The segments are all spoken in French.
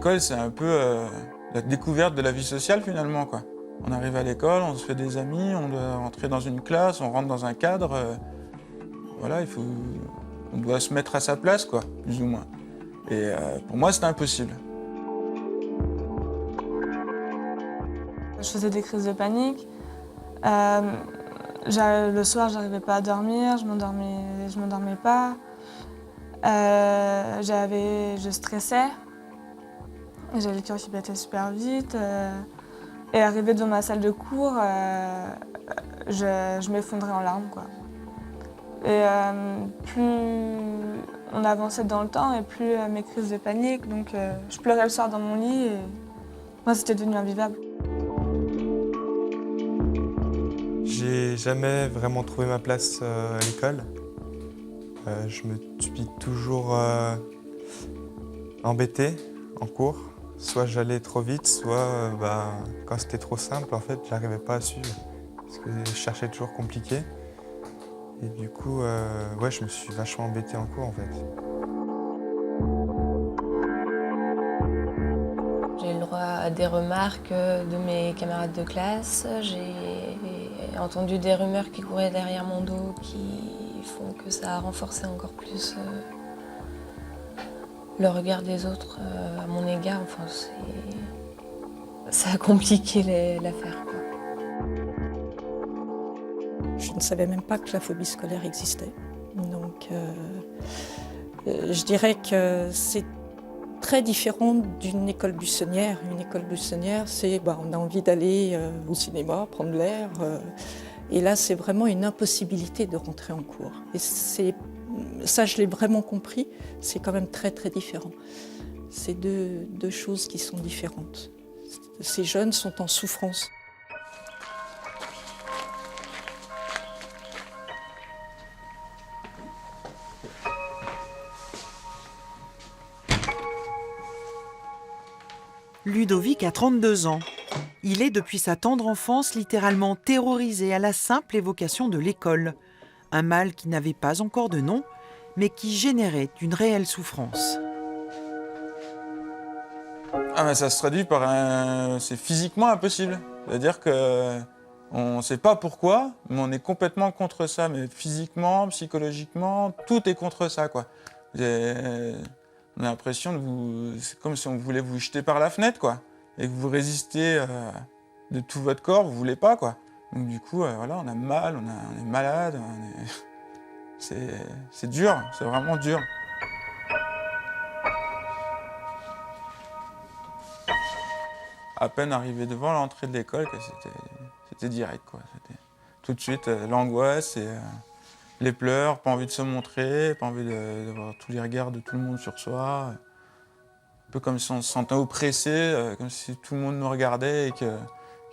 L'école, c'est un peu la découverte de la vie sociale finalement, quoi. On arrive à l'école, on se fait des amis, on doit rentrer dans une classe, on rentre dans un cadre. Voilà, on doit se mettre à sa place, quoi, plus ou moins. Et pour moi, c'était impossible. Je faisais des crises de panique. Le soir, j'arrivais pas à dormir, je m'endormais pas. Je stressais. J'avais le cœur qui battait super vite. Et arrivé devant ma salle de cours, je m'effondrais en larmes, quoi. Et plus on avançait dans le temps et plus mes crises de panique. Donc je pleurais le soir dans mon lit et moi, c'était devenu invivable. J'ai jamais vraiment trouvé ma place à l'école. Je me suis toujours embêté en cours. Soit j'allais trop vite, soit quand c'était trop simple, en fait, j'arrivais pas à suivre. Parce que je cherchais toujours compliqué. Et du coup, ouais, je me suis vachement embêté en cours, en fait. J'ai eu le droit à des remarques de mes camarades de classe. J'ai entendu des rumeurs qui couraient derrière mon dos qui font que ça a renforcé encore plus le regard des autres à mon égard. Enfin, ça a compliqué l'affaire, quoi. Je ne savais même pas que la phobie scolaire existait. Donc, je dirais que c'est très différent d'une école buissonnière. Une école buissonnière, c'est on a envie d'aller au cinéma, prendre l'air. Et là, c'est vraiment une impossibilité de rentrer en cours. Et ça, je l'ai vraiment compris, c'est quand même très, très différent. C'est deux choses qui sont différentes. Ces jeunes sont en souffrance. Ludovic a 32 ans. Il est depuis sa tendre enfance littéralement terrorisé à la simple évocation de l'école. Un mal qui n'avait pas encore de nom, mais qui générait une réelle souffrance. Ça se traduit par c'est physiquement impossible. C'est-à-dire qu'on ne sait pas pourquoi, mais on est complètement contre ça. Mais physiquement, psychologiquement, tout est contre ça, quoi. On a l'impression c'est comme si on voulait vous jeter par la fenêtre, quoi. Et que vous résistez de tout votre corps, vous voulez pas, quoi. Donc du coup, voilà, on a mal, on est malade, c'est dur, c'est vraiment dur. À peine arrivé devant l'entrée de l'école, c'était direct, quoi. C'était tout de suite l'angoisse et les pleurs, pas envie de se montrer, pas envie de voir tous les regards de tout le monde sur soi. Un peu comme si on se sentait oppressé, comme si tout le monde nous regardait et qu'ils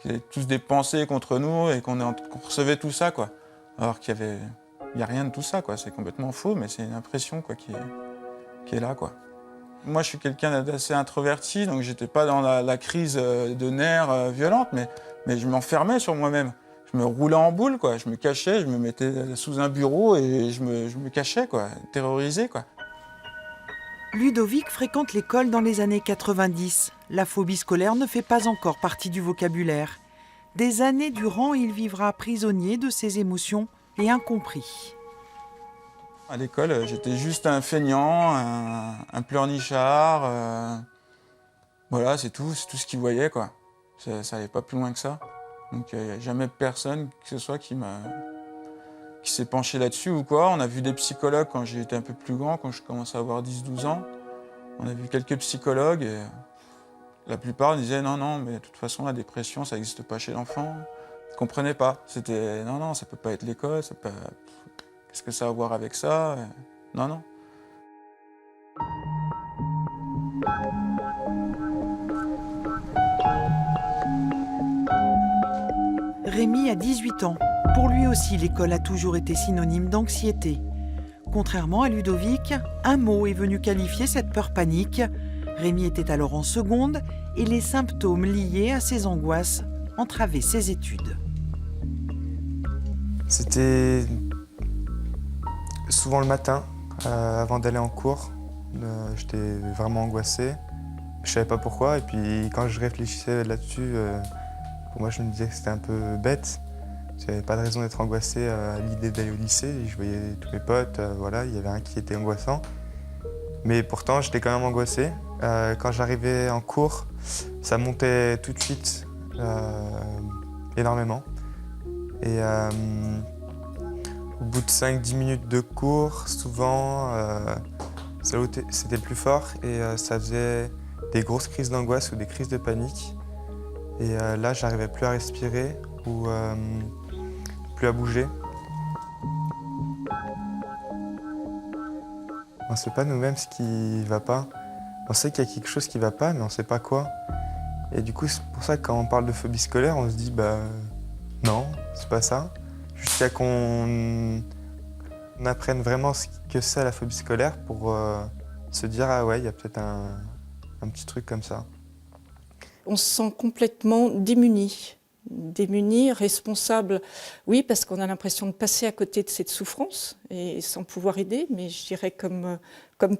avaient tous des pensées contre nous et qu'on recevait tout ça, quoi. Alors qu'il n'y a rien de tout ça, quoi. C'est complètement faux, mais c'est une impression, quoi, qui est là, quoi. Moi, je suis quelqu'un d'assez introverti, donc j'étais pas dans la crise de nerfs violente, mais je m'enfermais sur moi-même. Je me roulais en boule, quoi. Je me cachais, je me mettais sous un bureau et je me cachais, quoi, terrorisé, quoi. Ludovic fréquente l'école dans les années 90. La phobie scolaire ne fait pas encore partie du vocabulaire. Des années durant, il vivra prisonnier de ses émotions et incompris. À l'école, j'étais juste un feignant, un pleurnichard. Voilà, c'est tout ce qu'ils voyaient, quoi. Ça n'allait pas plus loin que ça. Donc il n'y a jamais personne que ce soit qui s'est penché là-dessus ou quoi. On a vu des psychologues quand j'ai été un peu plus grand, quand je commençais à avoir 10-12 ans. On a vu quelques psychologues et la plupart disaient non, mais de toute façon la dépression ça n'existe pas chez l'enfant. Ils ne comprenaient pas. C'était non, ça peut pas être l'école, qu'est-ce que ça a à voir avec ça? Non. Rémi a 18 ans. Pour lui aussi, l'école a toujours été synonyme d'anxiété. Contrairement à Ludovic, un mot est venu qualifier cette peur panique. Rémi était alors en seconde et les symptômes liés à ses angoisses entravaient ses études. C'était souvent le matin, avant d'aller en cours. J'étais vraiment angoissé. Je savais pas pourquoi, et puis quand je réfléchissais là-dessus, pour moi je me disais que c'était un peu bête. J'avais pas de raison d'être angoissé à l'idée d'aller au lycée. Je voyais tous mes potes, voilà, il y avait un qui était angoissant. Mais pourtant, j'étais quand même angoissé. Quand j'arrivais en cours, ça montait tout de suite énormément. Et au bout de 5-10 minutes de cours, souvent, c'était plus fort et ça faisait des grosses crises d'angoisse ou des crises de panique. Et là, j'arrivais plus à respirer ou plus à bouger. On ne sait pas nous-mêmes ce qui ne va pas. On sait qu'il y a quelque chose qui ne va pas, mais on ne sait pas quoi. Et du coup, c'est pour ça que quand on parle de phobie scolaire, on se dit non, c'est pas ça. Jusqu'à qu'on apprenne vraiment ce que c'est la phobie scolaire pour se dire ah ouais, il y a peut-être un petit truc comme ça. On se sent complètement démuni, responsable, oui, parce qu'on a l'impression de passer à côté de cette souffrance et sans pouvoir aider, mais je dirais comme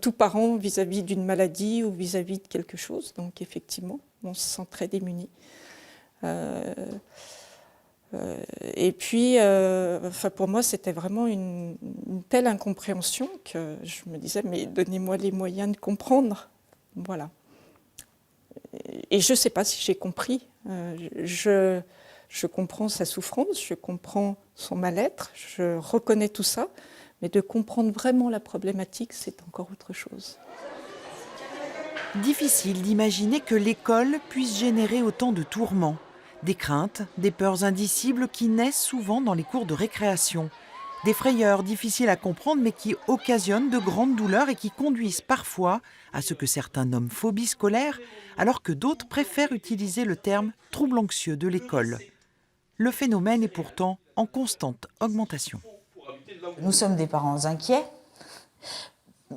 tout parent vis-à-vis d'une maladie ou vis-à-vis de quelque chose. Donc effectivement, on se sent très démuni. Et puis, pour moi, c'était vraiment une telle incompréhension que je me disais, mais donnez-moi les moyens de comprendre. Voilà. Et je ne sais pas si j'ai compris. Je comprends sa souffrance, je comprends son mal-être, je reconnais tout ça, mais de comprendre vraiment la problématique, c'est encore autre chose. Difficile d'imaginer que l'école puisse générer autant de tourments, des craintes, des peurs indicibles qui naissent souvent dans les cours de récréation. Des frayeurs difficiles à comprendre mais qui occasionnent de grandes douleurs et qui conduisent parfois à ce que certains nomment phobie scolaire, alors que d'autres préfèrent utiliser le terme trouble anxieux de l'école. Le phénomène est pourtant en constante augmentation. Nous sommes des parents inquiets,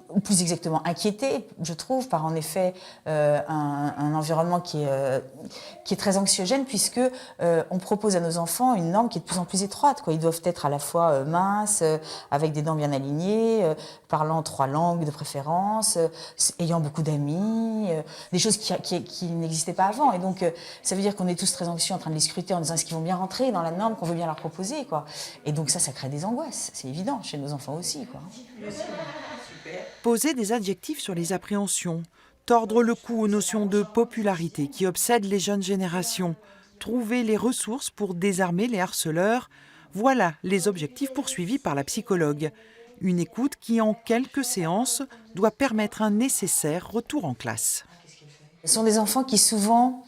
ou plus exactement inquiétés, je trouve, par en effet un environnement qui est très anxiogène, puisque on propose à nos enfants une norme qui est de plus en plus étroite, quoi. Ils doivent être à la fois minces, avec des dents bien alignées, parlant 3 langues de préférence, ayant beaucoup d'amis, des choses qui n'existaient pas avant. Et donc, ça veut dire qu'on est tous très anxieux en train de les scruter en disant est-ce qu'ils vont bien rentrer dans la norme qu'on veut bien leur proposer, quoi. Et donc ça crée des angoisses, c'est évident, chez nos enfants aussi, quoi. Poser des adjectifs sur les appréhensions, tordre le cou aux notions de popularité qui obsèdent les jeunes générations, trouver les ressources pour désarmer les harceleurs, voilà les objectifs poursuivis par la psychologue. Une écoute qui, en quelques séances, doit permettre un nécessaire retour en classe. Ce sont des enfants qui souvent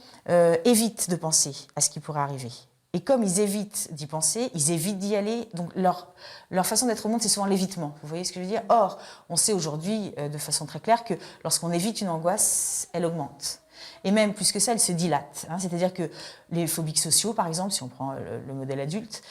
évitent de penser à ce qui pourrait arriver. Et comme ils évitent d'y penser, ils évitent d'y aller. Donc leur façon d'être au monde, c'est souvent l'évitement. Vous voyez ce que je veux dire? Or, on sait aujourd'hui de façon très claire que lorsqu'on évite une angoisse, elle augmente. Et même plus que ça, elle se dilate. C'est-à-dire que les phobiques sociaux, par exemple, si on prend le modèle adulte,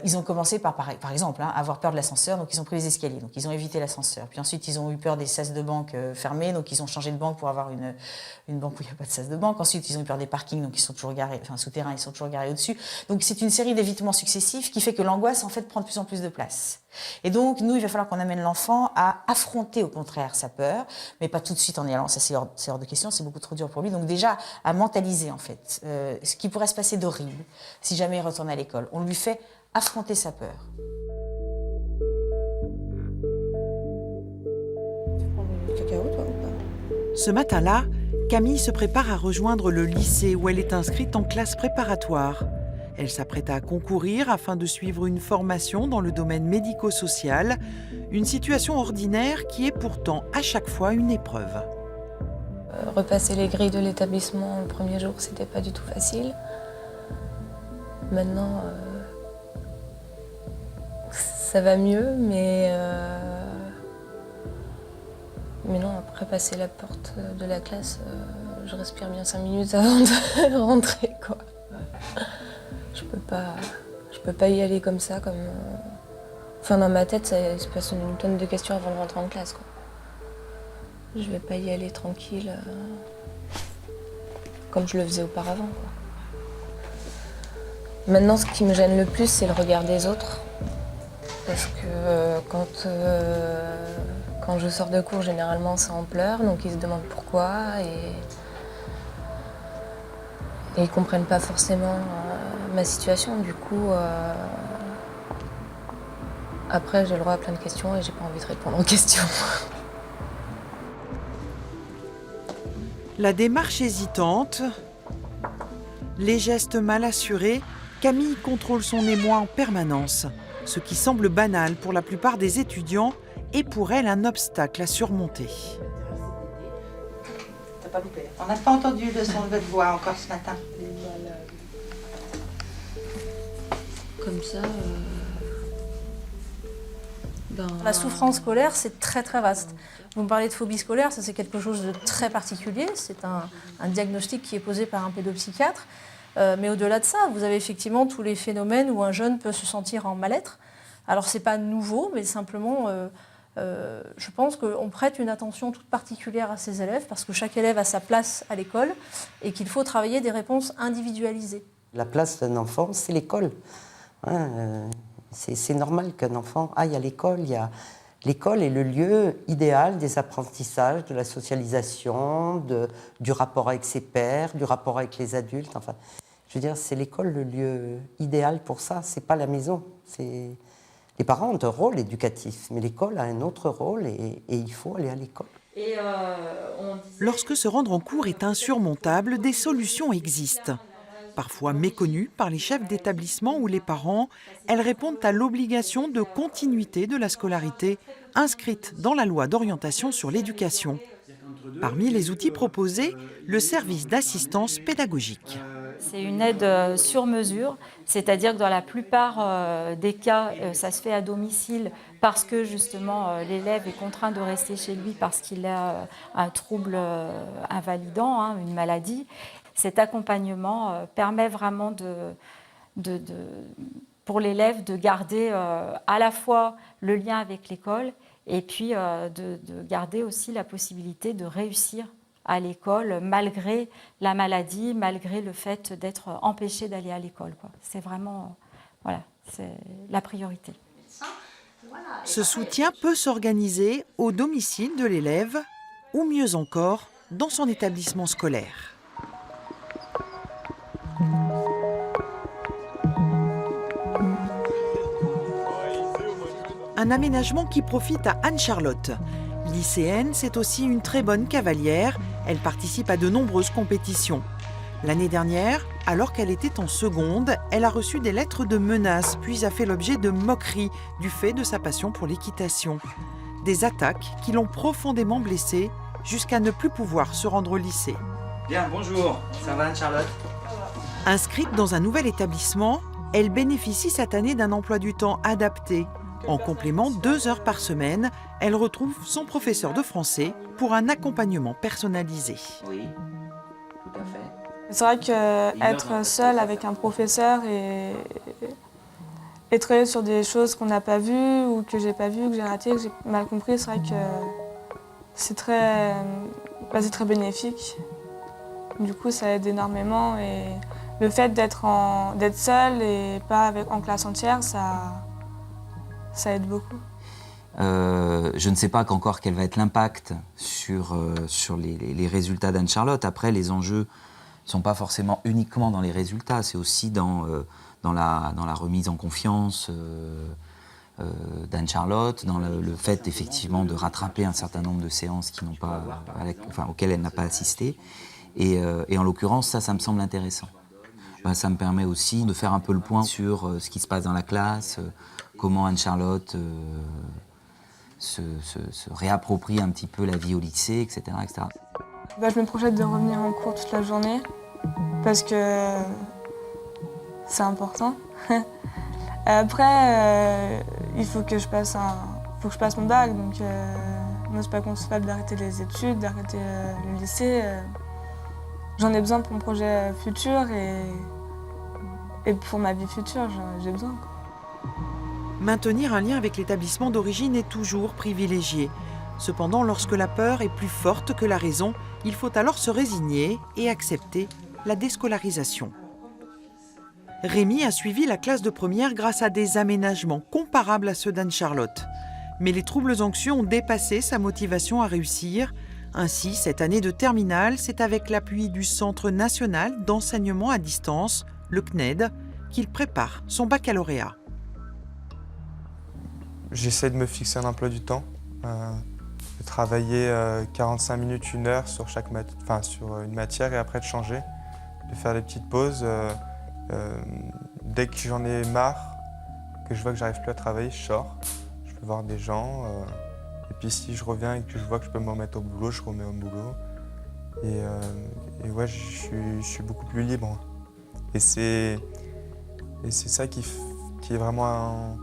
ils ont commencé par exemple, avoir peur de l'ascenseur, donc ils ont pris les escaliers, donc ils ont évité l'ascenseur. Puis ensuite, ils ont eu peur des sas de banque fermés, donc ils ont changé de banque pour avoir une banque où il n'y a pas de sas de banque. Ensuite, ils ont eu peur des parkings, donc ils sont toujours garés, souterrains, ils sont toujours garés au-dessus. Donc c'est une série d'évitements successifs qui fait que l'angoisse, en fait, prend de plus en plus de place. Et donc, nous, il va falloir qu'on amène l'enfant à affronter, au contraire, sa peur, mais pas tout de suite en y allant, ça c'est hors de question, c'est beaucoup trop dur pour lui. Donc déjà, à mentaliser, en fait, ce qui pourrait se passer d'horrible si jamais il retourne à l'école. On lui fait affronter sa peur. Ce matin-là, Camille se prépare à rejoindre le lycée où elle est inscrite en classe préparatoire. Elle s'apprête à concourir afin de suivre une formation dans le domaine médico-social, une situation ordinaire qui est pourtant à chaque fois une épreuve. Repasser les grilles de l'établissement le premier jour, c'était pas du tout facile. Maintenant, ça va mieux, mais non, après passer la porte de la classe, je respire bien 5 minutes avant de rentrer, quoi. Je peux pas y aller comme ça, Enfin, dans ma tête, il se passe une tonne de questions avant de rentrer en classe, quoi. Je vais pas y aller tranquille, comme je le faisais auparavant, quoi. Maintenant, ce qui me gêne le plus, c'est le regard des autres. Parce que quand je sors de cours, généralement, c'est en pleurs, donc ils se demandent pourquoi. Et ils comprennent pas forcément ma situation. Du coup, après, j'ai le droit à plein de questions et j'ai pas envie de répondre aux questions. La démarche hésitante, les gestes mal assurés, Camille contrôle son émoi en permanence. Ce qui semble banal pour la plupart des étudiants est pour elle un obstacle à surmonter. T'as pas loupé. On n'a pas entendu le son de votre voix encore ce matin. Comme ça, La souffrance scolaire, c'est très très vaste. Vous me parlez de phobie scolaire, ça c'est quelque chose de très particulier. C'est un diagnostic qui est posé par un pédopsychiatre. Mais au-delà de ça, vous avez effectivement tous les phénomènes où un jeune peut se sentir en mal-être. Alors c'est pas nouveau, mais simplement, je pense qu'on prête une attention toute particulière à ces élèves parce que chaque élève a sa place à l'école et qu'il faut travailler des réponses individualisées. La place d'un enfant, c'est l'école. C'est normal qu'un enfant aille à l'école. L'école est le lieu idéal des apprentissages, de la socialisation, du rapport avec ses pairs, du rapport avec les adultes. Enfin, je veux dire, c'est l'école le lieu idéal pour ça. C'est pas la maison. Les parents ont un rôle éducatif, mais l'école a un autre rôle et il faut aller à l'école. Lorsque se rendre en cours est insurmontable, des solutions existent. Parfois méconnues par les chefs d'établissement ou les parents, elles répondent à l'obligation de continuité de la scolarité inscrite dans la loi d'orientation sur l'éducation. Parmi les outils proposés, le service d'assistance pédagogique. C'est une aide sur mesure, c'est-à-dire que dans la plupart des cas, ça se fait à domicile parce que justement l'élève est contraint de rester chez lui parce qu'il a un trouble invalidant, une maladie. Cet accompagnement permet vraiment pour l'élève de garder à la fois le lien avec l'école et puis de garder aussi la possibilité de réussir à l'école malgré la maladie, malgré le fait d'être empêché d'aller à l'école. C'est vraiment c'est la priorité. Ce soutien peut s'organiser au domicile de l'élève ou mieux encore dans son établissement scolaire. Un aménagement qui profite à Anne-Charlotte. Lycéenne, c'est aussi une très bonne cavalière. Elle participe à de nombreuses compétitions. L'année dernière, alors qu'elle était en seconde, elle a reçu des lettres de menaces, puis a fait l'objet de moqueries du fait de sa passion pour l'équitation. Des attaques qui l'ont profondément blessée jusqu'à ne plus pouvoir se rendre au lycée. Bien, bonjour. Ça va, Anne-Charlotte ? Inscrite dans un nouvel établissement, elle bénéficie cette année d'un emploi du temps adapté. En complément, 2 heures par semaine, elle retrouve son professeur de français pour un accompagnement personnalisé. Oui, tout à fait. C'est vrai qu'être seule avec un professeur et travailler sur des choses qu'on n'a pas vues ou que j'ai pas vues, que j'ai ratées, que j'ai mal compris, c'est vrai que c'est très bénéfique. Du coup, ça aide énormément et le fait d'être seule et pas en classe entière, ça aide beaucoup. Je ne sais pas encore quel va être l'impact sur les résultats d'Anne-Charlotte. Après, les enjeux ne sont pas forcément uniquement dans les résultats, c'est aussi dans la remise en confiance d'Anne-Charlotte, dans le fait effectivement de rattraper un certain nombre de séances auxquelles elle n'a pas assisté. Et en l'occurrence, ça me semble intéressant. Ça me permet aussi de faire un peu le point sur ce qui se passe dans la classe, comment Anne-Charlotte se réapproprie un petit peu la vie au lycée, etc. etc. Je me projette de revenir en cours toute la journée parce que c'est important. Après, il faut que je passe mon bac, donc moi c'est pas concevable d'arrêter les études, d'arrêter le lycée. J'en ai besoin pour mon projet futur et pour ma vie future, j'ai besoin. Maintenir un lien avec l'établissement d'origine est toujours privilégié. Cependant, lorsque la peur est plus forte que la raison, il faut alors se résigner et accepter la déscolarisation. Rémi a suivi la classe de première grâce à des aménagements comparables à ceux d'Anne-Charlotte. Mais les troubles anxieux ont dépassé sa motivation à réussir. Ainsi, cette année de terminale, c'est avec l'appui du Centre national d'enseignement à distance, le CNED, qu'il prépare son baccalauréat. J'essaie de me fixer un emploi du temps, de travailler 45 minutes, 1 heure sur, sur une matière et après de changer, de faire des petites pauses. Dès que j'en ai marre, que je vois que j'arrive plus à travailler, je sors, je vais voir des gens. Et puis si je reviens et que je vois que je peux me remettre au boulot, je remets au boulot. Et ouais, je suis beaucoup plus libre. Et c'est ça qui est vraiment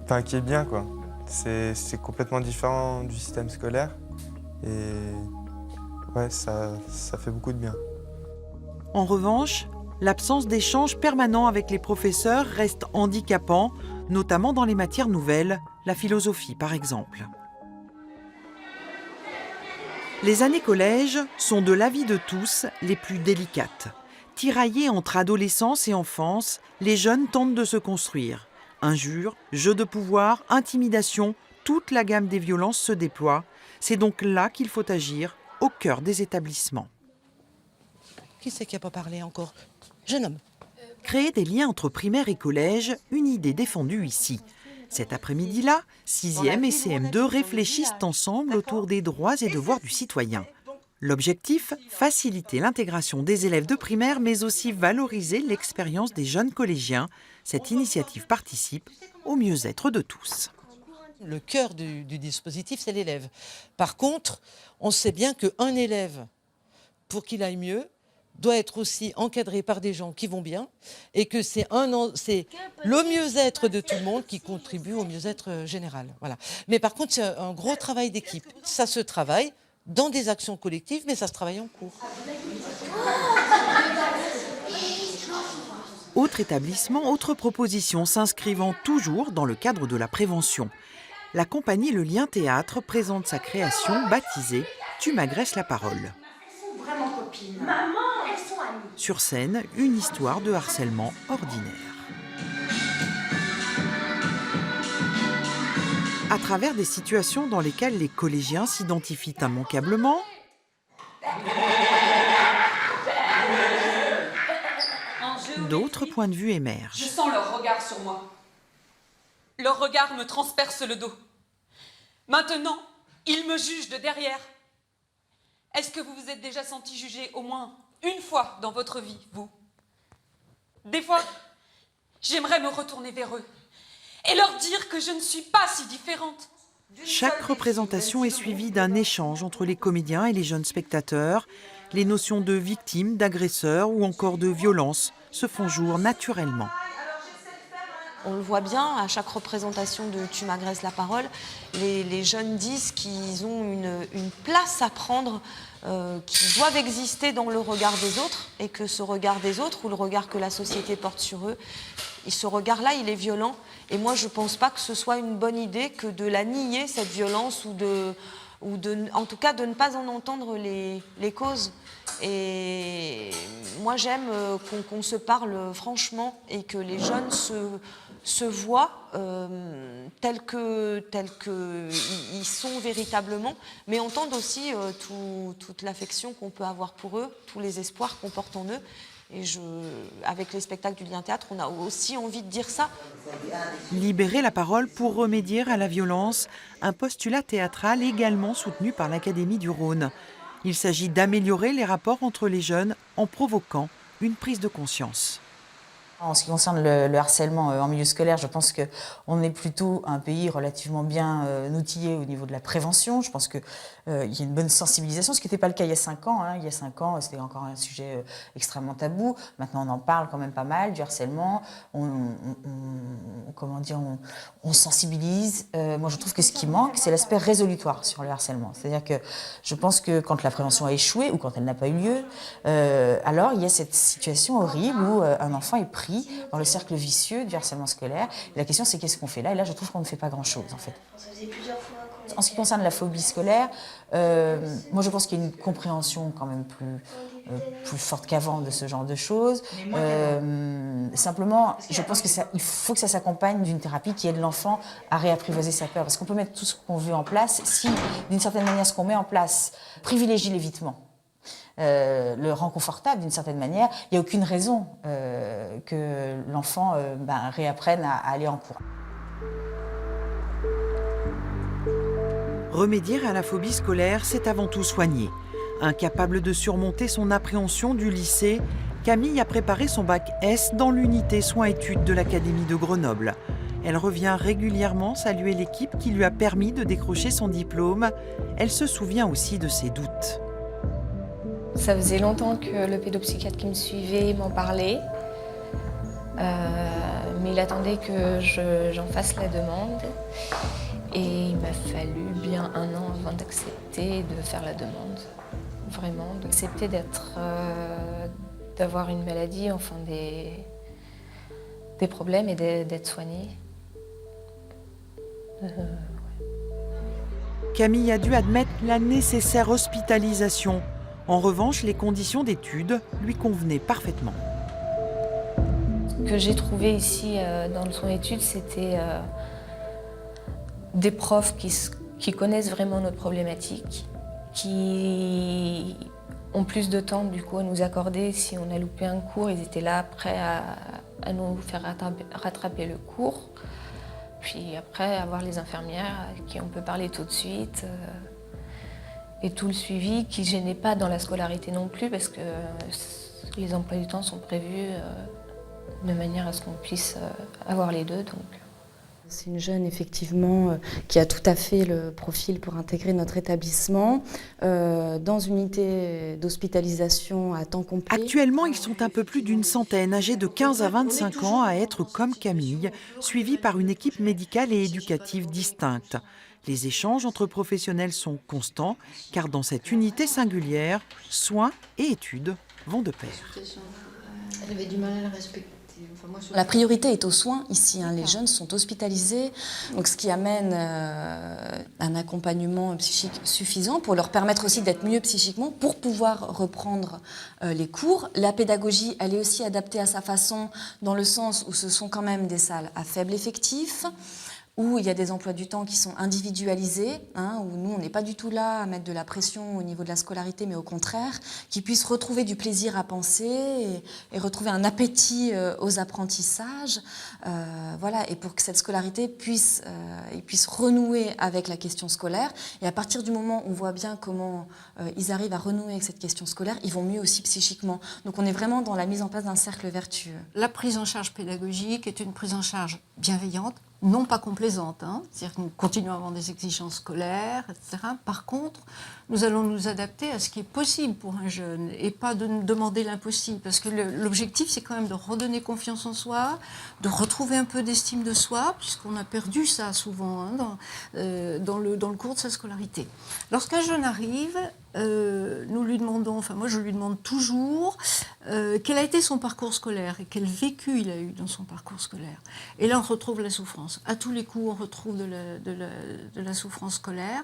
enfin, qui est bien, quoi. C'est complètement différent du système scolaire. Et ouais, ça fait beaucoup de bien. En revanche, l'absence d'échange permanent avec les professeurs reste handicapant, notamment dans les matières nouvelles, la philosophie par exemple. Les années collège sont de l'avis de tous les plus délicates. Tiraillés entre adolescence et enfance, les jeunes tentent de se construire. Injures, jeux de pouvoir, intimidation, toute la gamme des violences se déploie. C'est donc là qu'il faut agir, au cœur des établissements. Qui c'est qui n'a pas parlé encore? Jeune homme. Créer des liens entre primaire et collège, une idée défendue ici. Cet après-midi-là, 6e et CM2 réfléchissent ensemble autour des droits et devoirs du citoyen. L'objectif, faciliter l'intégration des élèves de primaire, mais aussi valoriser l'expérience des jeunes collégiens. Cette initiative participe au mieux-être de tous. Le cœur du dispositif, c'est l'élève. Par contre, on sait bien qu'un élève, pour qu'il aille mieux, doit être aussi encadré par des gens qui vont bien et que c'est le mieux-être de tout le monde qui contribue au mieux-être général. Voilà. Mais par contre, c'est un gros travail d'équipe. Ça se travaille dans des actions collectives, mais ça se travaille en cours. Autre établissement, autre proposition s'inscrivant toujours dans le cadre de la prévention. La compagnie Le Lien Théâtre présente sa création baptisée « Tu m'agresses la parole ». Vraiment copines. Maman, elles sont amies. Sur scène, une histoire de harcèlement ordinaire. À travers des situations dans lesquelles les collégiens s'identifient immanquablement, d'autres points de vue émergent. Je sens leur regard sur moi. Leur regard me transperce le dos. Maintenant, ils me jugent de derrière. Est-ce que vous vous êtes déjà senti jugé au moins une fois dans votre vie, vous? Des fois, j'aimerais me retourner vers eux et leur dire que je ne suis pas si différente. Chaque représentation est suivie d'un échange entre les comédiens et les jeunes spectateurs. Les notions de victime, d'agresseur ou encore de violence se font jour naturellement. On le voit bien, à chaque représentation de « Tu m'agresses la parole », les jeunes disent qu'ils ont une place à prendre, qu'ils doivent exister dans le regard des autres, et que ce regard des autres, ou le regard que la société porte sur eux, et ce regard-là, il est violent. Et moi, je ne pense pas que ce soit une bonne idée que de la nier, cette violence, en tout cas de ne pas en entendre les causes. Et moi, j'aime qu'on se parle franchement et que les jeunes se voient tels qu'ils sont véritablement, mais entendent aussi toute l'affection qu'on peut avoir pour eux, tous les espoirs qu'on porte en eux. Et avec les spectacles du Lien Théâtre, on a aussi envie de dire ça. Libérer la parole pour remédier à la violence, un postulat théâtral également soutenu par l'Académie du Rhône. Il s'agit d'améliorer les rapports entre les jeunes en provoquant une prise de conscience. En ce qui concerne le harcèlement en milieu scolaire, je pense qu'on est plutôt un pays relativement bien outillé au niveau de la prévention. Je pense qu'il y a une bonne sensibilisation, ce qui n'était pas le cas il y a 5 ans. Il y a 5 ans, c'était encore un sujet extrêmement tabou. Maintenant, on en parle quand même pas mal du harcèlement. On sensibilise. Moi, je trouve que ce qui manque, c'est l'aspect résolutoire sur le harcèlement. C'est-à-dire que je pense que quand la prévention a échoué ou quand elle n'a pas eu lieu, alors il y a cette situation horrible où un enfant est pris dans le cercle vicieux du harcèlement scolaire. Et la question, c'est qu'est-ce qu'on fait là? Et là, je trouve qu'on ne fait pas grand-chose, en fait. En ce qui concerne la phobie scolaire, moi, je pense qu'il y a une compréhension quand même plus forte qu'avant de ce genre de choses. Simplement, je pense qu'il faut que ça s'accompagne d'une thérapie qui aide l'enfant à réapprivoiser sa peur. Parce qu'on peut mettre tout ce qu'on veut en place si, d'une certaine manière, ce qu'on met en place privilégie l'évitement, le rend confortable d'une certaine manière, il n'y a aucune raison que l'enfant réapprenne à aller en cours. Remédier à la phobie scolaire, c'est avant tout soigner. Incapable de surmonter son appréhension du lycée, Camille a préparé son bac S dans l'unité soins-études de l'Académie de Grenoble. Elle revient régulièrement saluer l'équipe qui lui a permis de décrocher son diplôme. Elle se souvient aussi de ses doutes. Ça faisait longtemps que le pédopsychiatre qui me suivait m'en parlait, mais il attendait que j'en fasse la demande. Et il m'a fallu bien 1 an avant d'accepter de faire la demande. Vraiment, d'accepter d'avoir une maladie, enfin des problèmes et d'être soignée. Camille a dû admettre la nécessaire hospitalisation. En revanche, les conditions d'études lui convenaient parfaitement. Ce que j'ai trouvé ici dans le soin études, c'était des profs qui connaissent vraiment notre problématique, qui ont plus de temps du coup à nous accorder. Si on a loupé un cours, ils étaient là prêts à nous faire rattraper le cours. Puis après, avoir les infirmières à qui on peut parler tout de suite. Et tout le suivi qui ne gênait pas dans la scolarité non plus, parce que les emplois du temps sont prévus de manière à ce qu'on puisse avoir les deux. Donc. C'est une jeune, effectivement, qui a tout à fait le profil pour intégrer notre établissement, dans une unité d'hospitalisation à temps complet. Actuellement, ils sont un peu plus d'une centaine, âgés de 15 à 25 ans, à être comme Camille, suivis par une équipe médicale et éducative distincte. Les échanges entre professionnels sont constants, car dans cette unité singulière, soins et études vont de pair. Elle avait du mal à la respecter. La priorité est aux soins ici, les jeunes sont hospitalisés, donc ce qui amène un accompagnement psychique suffisant pour leur permettre aussi d'être mieux psychiquement pour pouvoir reprendre les cours. La pédagogie, elle est aussi adaptée à sa façon, dans le sens où ce sont quand même des salles à faible effectif, où il y a des emplois du temps qui sont individualisés, où nous, on n'est pas du tout là à mettre de la pression au niveau de la scolarité, mais au contraire, qu'ils puissent retrouver du plaisir à penser et retrouver un appétit aux apprentissages. Et pour que cette scolarité puisse renouer avec la question scolaire. Et à partir du moment où on voit bien comment ils arrivent à renouer avec cette question scolaire, ils vont mieux aussi psychiquement. Donc on est vraiment dans la mise en place d'un cercle vertueux. La prise en charge pédagogique est une prise en charge bienveillante, non pas complaisante, c'est-à-dire que nous continuons à avoir des exigences scolaires, etc. Par contre, nous allons nous adapter à ce qui est possible pour un jeune et pas de nous demander l'impossible, parce que l'objectif, c'est quand même de redonner confiance en soi, de retrouver un peu d'estime de soi, puisqu'on a perdu ça souvent dans le cours de sa scolarité. Lorsqu'un jeune arrive, nous lui demandons, moi je lui demande toujours quel a été son parcours scolaire et quel vécu il a eu dans son parcours scolaire. Et là on retrouve la souffrance. À tous les coups on retrouve de la souffrance scolaire,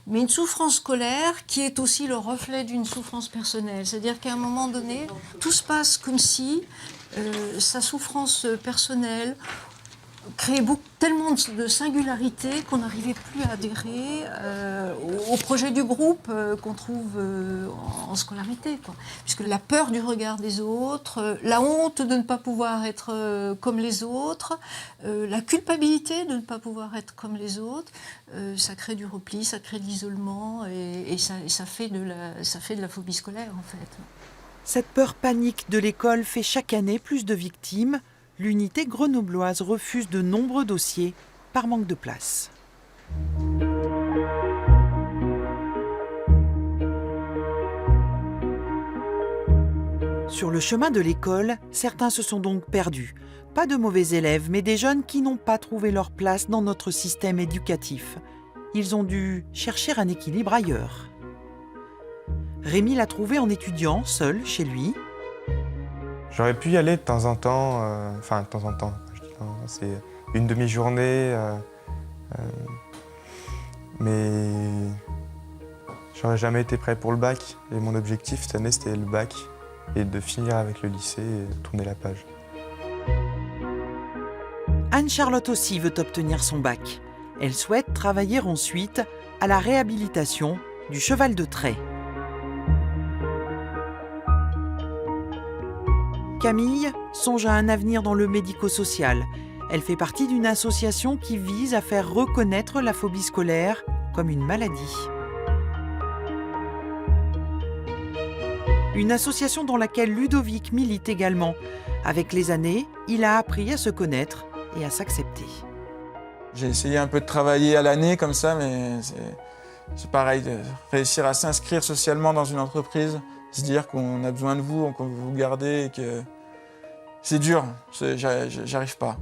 mais une souffrance scolaire qui est aussi le reflet d'une souffrance personnelle. C'est-à-dire qu'à un moment donné, tout se passe comme si sa souffrance personnelle créait tellement de singularité qu'on n'arrivait plus à adhérer au projet du groupe qu'on trouve en scolarité, puisque la peur du regard des autres, la honte de ne pas pouvoir être comme les autres, la culpabilité de ne pas pouvoir être comme les autres, ça crée du repli, ça crée de l'isolement et ça fait de la phobie scolaire en fait. Cette peur panique de l'école fait chaque année plus de victimes. L'unité grenobloise refuse de nombreux dossiers par manque de place. Sur le chemin de l'école, certains se sont donc perdus. Pas de mauvais élèves, mais des jeunes qui n'ont pas trouvé leur place dans notre système éducatif. Ils ont dû chercher un équilibre ailleurs. Rémi l'a trouvé en étudiant, seul, chez lui. J'aurais pu y aller de temps en temps, c'est une demi-journée, mais j'aurais jamais été prêt pour le bac. Et mon objectif cette année, c'était le bac. et de finir avec le lycée et tourner la page. Anne-Charlotte aussi veut obtenir son bac. Elle souhaite travailler ensuite à la réhabilitation du cheval de trait. Camille songe à un avenir dans le médico-social. Elle fait partie d'une association qui vise à faire reconnaître la phobie scolaire comme une maladie. Une association dans laquelle Ludovic milite également. Avec les années, il a appris à se connaître et à s'accepter. J'ai essayé un peu de travailler à l'année comme ça, mais c'est pareil, de réussir à s'inscrire socialement dans une entreprise, se dire qu'on a besoin de vous, qu'on veut vous garder et que c'est dur, j'arrive pas.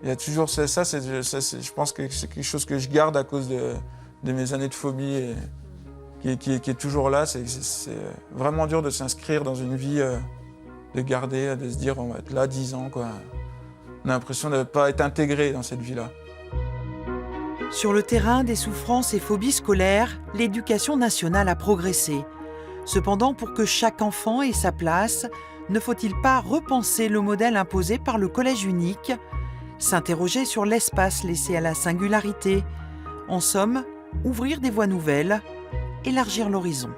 Il y a toujours ça, je pense que c'est quelque chose que je garde à cause de mes années de phobie et qui est toujours là. C'est vraiment dur de s'inscrire dans une vie, de garder, de se dire on va être là 10 ans, quoi. On a l'impression de ne pas être intégré dans cette vie-là. Sur le terrain des souffrances et phobies scolaires, l'éducation nationale a progressé. Cependant, pour que chaque enfant ait sa place, ne faut-il pas repenser le modèle imposé par le collège unique, s'interroger sur l'espace laissé à la singularité, en somme, ouvrir des voies nouvelles, élargir l'horizon.